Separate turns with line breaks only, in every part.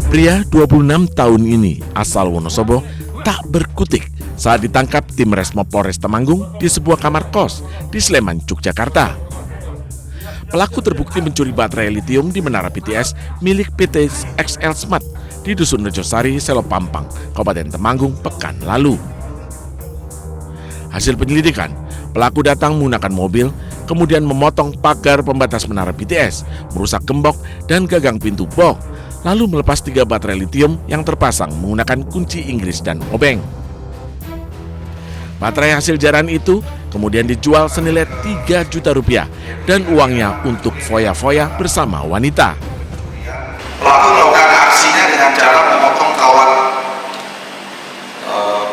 Pria 26 tahun ini asal Wonosobo tak berkutik saat ditangkap tim Resmo Polres Temanggung di sebuah kamar kos di Sleman, Yogyakarta. Pelaku terbukti mencuri baterai litium di menara BTS milik PT XL Smart di Dusun Rejosari, Selo Pampang, Kabupaten Temanggung pekan lalu. Hasil penyelidikan, pelaku datang menggunakan mobil, kemudian memotong pagar pembatas menara BTS, merusak gembok dan gagang pintu box, lalu melepas 3 baterai litium yang terpasang menggunakan kunci Inggris dan obeng. Baterai hasil jarahan itu kemudian dijual senilai 3 juta rupiah dan uangnya untuk foya-foya bersama wanita.
Pelaku melakukan aksinya dengan cara memotong kawat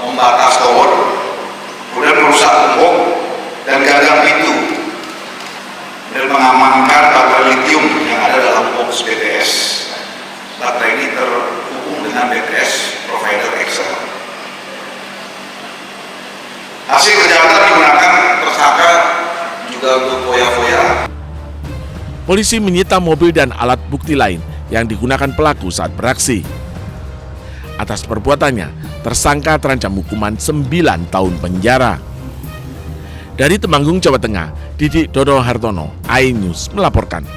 pembatas tower, kemudian merusak gembok dan gagang pintu, dan mengamankan baterai litium yang ada dalam box BTS. Baterai ini terhubung dengan BTS provider Excel. Hasil kejahatan digunakan tersangka juga untuk foya-foya.
Polisi menyita mobil dan alat bukti lain yang digunakan pelaku saat beraksi. Atas perbuatannya, tersangka terancam hukuman 9 tahun penjara. Dari Temanggung, Jawa Tengah, Didik Dodo Hartono, iNews melaporkan.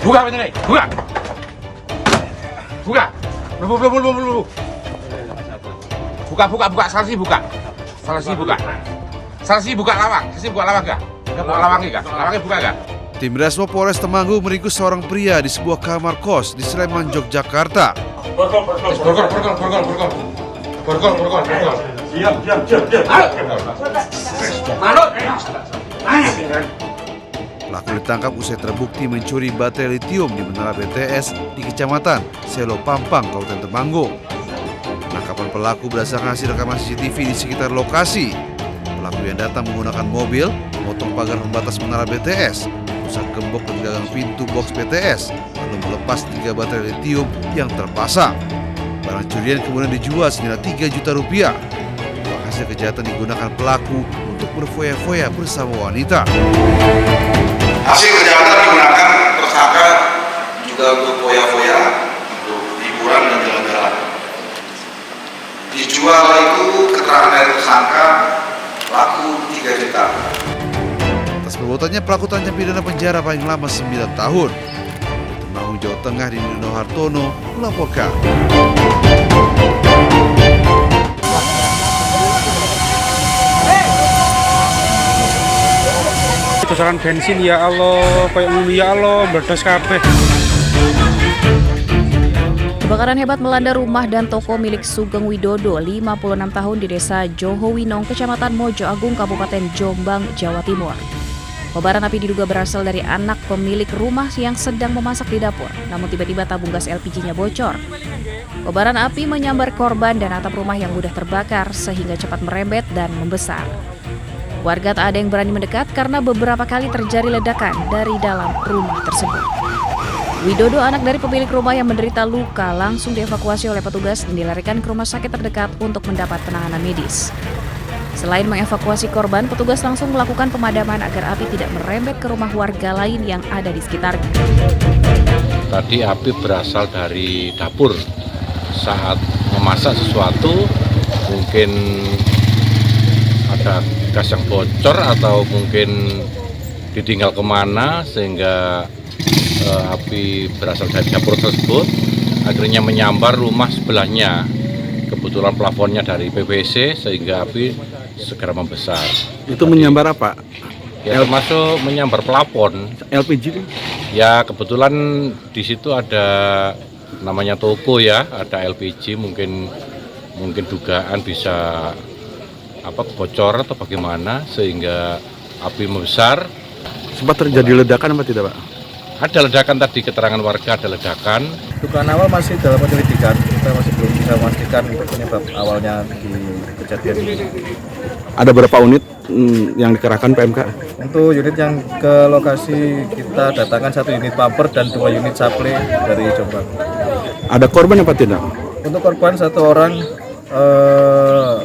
Buka pintu nih, buka. Buka. Belum. Buka. Salsi buka. Lawang. Salsi buka lawang enggak? Buka lawangnya enggak? Lawangnya buka enggak?
Tim Resmo Polres Temanggung meringkus seorang pria di sebuah kamar kos di Sleman, Yogyakarta.
Borgol. Siap. Manut.
Pelaku ditangkap usai terbukti mencuri baterai litium di menara BTS di Kecamatan Selo Pampang, Kabupaten Temanggung. Penangkapan pelaku berdasarkan hasil rekaman CCTV di sekitar lokasi. Pelaku yang datang menggunakan mobil, memotong pagar pembatas menara BTS, merusak gembok dan gagang pintu box BTS, lalu melepas 3 baterai litium yang terpasang. Barang curian kemudian dijual senilai 3 juta rupiah. Uang hasil kejahatan digunakan pelaku untuk berfoya-foya bersama wanita.
Hasil kejahatan digunakan tersangka juga untuk foya-foya, untuk hiburan dan jalan-jalan. Dijual itu keterangan dari tersangka laku 3 juta.
Atas perbuatannya pelaku terancam pidana penjara paling lama 9 tahun. Temanggung, Jawa Tengah, Didik Dodo Hartono melaporkan.
Bocoran bensin ya Allah, kayak ngunu ya Allah, meledos kabeh.
Kebakaran hebat melanda rumah dan toko milik Sugeng Widodo, 56 tahun di desa Johowinong, Kecamatan Mojo Agung, Kabupaten Jombang, Jawa Timur. Kobaran api diduga berasal dari anak pemilik rumah yang sedang memasak di dapur, namun tiba-tiba tabung gas LPG-nya bocor. Kobaran api menyambar korban dan atap rumah yang mudah terbakar sehingga cepat merembet dan membesar. Warga tak ada yang berani mendekat karena beberapa kali terjadi ledakan dari dalam rumah tersebut. Widodo, anak dari pemilik rumah yang menderita luka, langsung dievakuasi oleh petugas dan dilarikan ke rumah sakit terdekat untuk mendapat penanganan medis. Selain mengevakuasi korban, petugas langsung melakukan pemadaman agar api tidak merembet ke rumah warga lain yang ada di sekitarnya.
Tadi api berasal dari dapur. Saat memasak sesuatu, mungkin ada gas yang bocor atau mungkin ditinggal kemana sehingga api berasal dari dapur tersebut, akhirnya menyambar rumah sebelahnya. Kebetulan plafonnya dari PVC sehingga api segera membesar.
Itu menyambar apa?
Ya, termasuk menyambar plafon.
LPG itu?
Ya, kebetulan di situ ada namanya toko ya, ada LPG, mungkin dugaan bisa bocor atau bagaimana sehingga api membesar.
Sempat terjadi ledakan apa tidak, Pak?
Ada ledakan tadi, keterangan warga ada ledakan.
Dugaan awal masih dalam penyelidikan, kita masih belum bisa memastikan penyebab awalnya di kejadian ini.
Ada berapa unit yang dikerahkan PMK?
Untuk unit yang ke lokasi kita datangkan 1 unit pumper dan 2 unit supply dari Jombang.
Ada korban apa tidak?
Untuk korban 1 orang,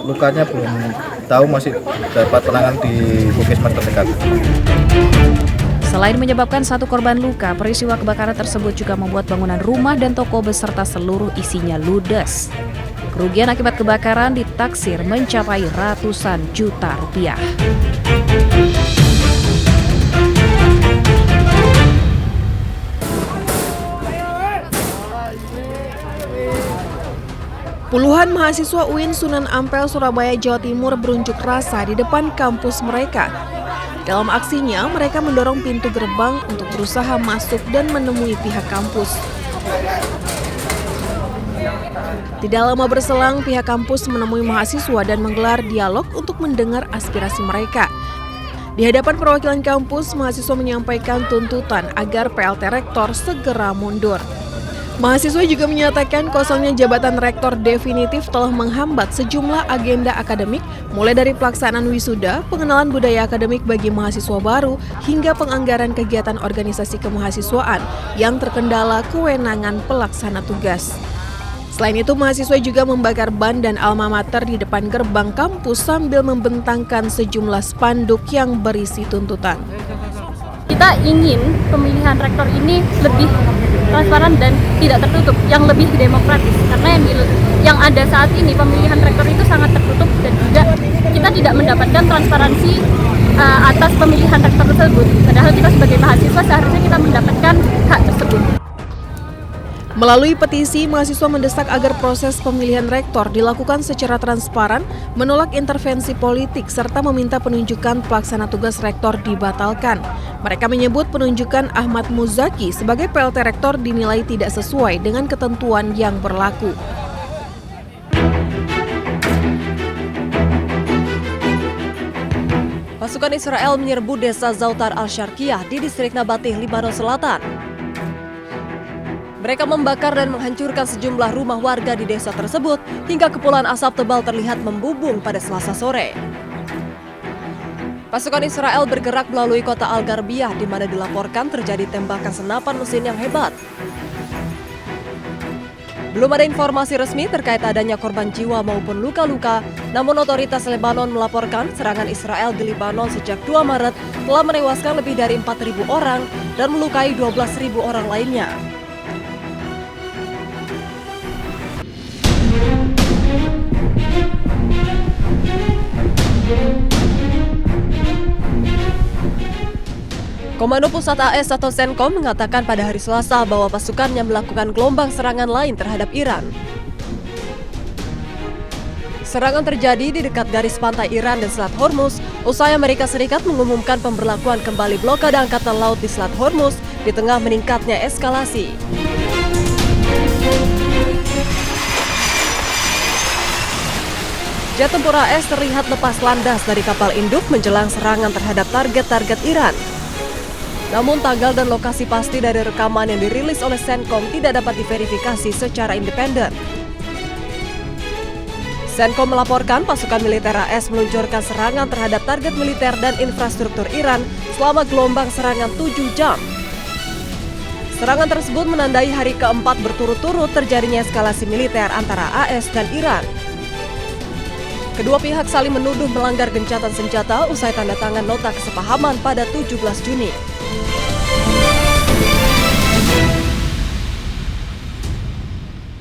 lukanya belum tahu masih dapat penanganan di puskesmas terdekat.
Selain menyebabkan satu korban luka, peristiwa kebakaran tersebut juga membuat bangunan rumah dan toko beserta seluruh isinya ludes. Kerugian akibat kebakaran ditaksir mencapai ratusan juta rupiah.
Puluhan mahasiswa UIN Sunan Ampel, Surabaya, Jawa Timur berunjuk rasa di depan kampus mereka. Dalam aksinya, mereka mendorong pintu gerbang untuk berusaha masuk dan menemui pihak kampus. Tidak lama berselang, pihak kampus menemui mahasiswa dan menggelar dialog untuk mendengar aspirasi mereka. Di hadapan perwakilan kampus, mahasiswa menyampaikan tuntutan agar PLT Rektor segera mundur. Mahasiswa juga menyatakan kosongnya jabatan rektor definitif telah menghambat sejumlah agenda akademik, mulai dari pelaksanaan wisuda, pengenalan budaya akademik bagi mahasiswa baru, hingga penganggaran kegiatan organisasi kemahasiswaan yang terkendala kewenangan pelaksana tugas. Selain itu, mahasiswa juga membakar ban dan alma mater di depan gerbang kampus sambil membentangkan sejumlah spanduk yang berisi tuntutan.
Kita ingin pemilihan rektor ini lebih transparan dan tidak tertutup, yang lebih demokratis. Karena yang ada saat ini pemilihan rektor itu sangat tertutup dan juga kita tidak mendapatkan transparansi atas pemilihan rektor tersebut. Padahal kita sebagai mahasiswa seharusnya kita mendapatkan hak tersebut.
Melalui petisi, mahasiswa mendesak agar proses pemilihan rektor dilakukan secara transparan, menolak intervensi politik, serta meminta penunjukan pelaksana tugas rektor dibatalkan. Mereka menyebut penunjukan Ahmad Muzaki sebagai PLT rektor dinilai tidak sesuai dengan ketentuan yang berlaku.
Pasukan Israel menyerbu desa Zautar al-Syarqiyah di distrik Nabatih, Libanon Selatan. Mereka membakar dan menghancurkan sejumlah rumah warga di desa tersebut hingga kepulan asap tebal terlihat membubung pada Selasa sore. Pasukan Israel bergerak melalui kota Al-Garbiyah di mana dilaporkan terjadi tembakan senapan mesin yang hebat. Belum ada informasi resmi terkait adanya korban jiwa maupun luka-luka, namun otoritas Lebanon melaporkan serangan Israel di Lebanon sejak 2 Maret telah menewaskan lebih dari 4.000 orang dan melukai 12.000 orang lainnya. Komando Pusat AS atau CENTCOM mengatakan pada hari Selasa bahwa pasukannya melakukan gelombang serangan lain terhadap Iran. Serangan terjadi di dekat garis pantai Iran dan Selat Hormuz usai Amerika Serikat mengumumkan pemberlakuan kembali blokade angkatan laut di Selat Hormuz di tengah meningkatnya eskalasi. Jet tempur AS terlihat lepas landas dari kapal induk menjelang serangan terhadap target-target Iran. Namun tanggal dan lokasi pasti dari rekaman yang dirilis oleh CENTCOM tidak dapat diverifikasi secara independen. CENTCOM melaporkan pasukan militer AS meluncurkan serangan terhadap target militer dan infrastruktur Iran selama gelombang serangan 7 jam. Serangan tersebut menandai hari keempat berturut-turut terjadinya eskalasi militer antara AS dan Iran. Kedua pihak saling menuduh melanggar gencatan senjata usai tanda tangan nota kesepahaman pada 17 Juni.